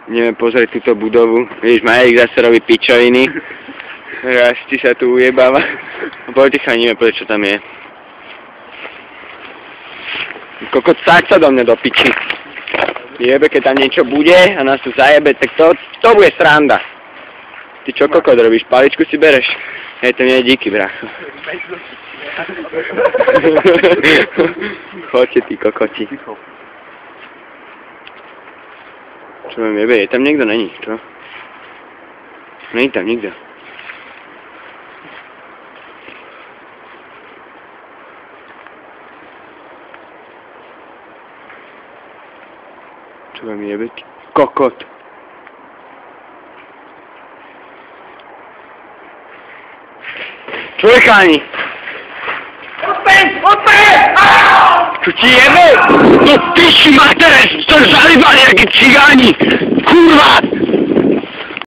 Ideme pozrieť túto budovu. Vidíš, Marek zase robí pičoviny. Rasti sa tu ujebáva. Poďte sa ideme pozrieť, čo tam je. Kokot, sáď sa do mňa do piči. Jebe, keď tam niečo bude a nás tu zajebe, tak to bude sranda. Ty čo kokot robíš? Paličku si bereš? Hej, to nie je díky, bracho. Choďte, ty kokoti. Čo mám jebe? Je tam niekto? Není, čo? Není tam nikto. Čo vám jebe? Ty kokot. Človekáni! Odpäť! Čo ti jebe? No ty si matere, to zalibali, jaký cigáni! Kurva!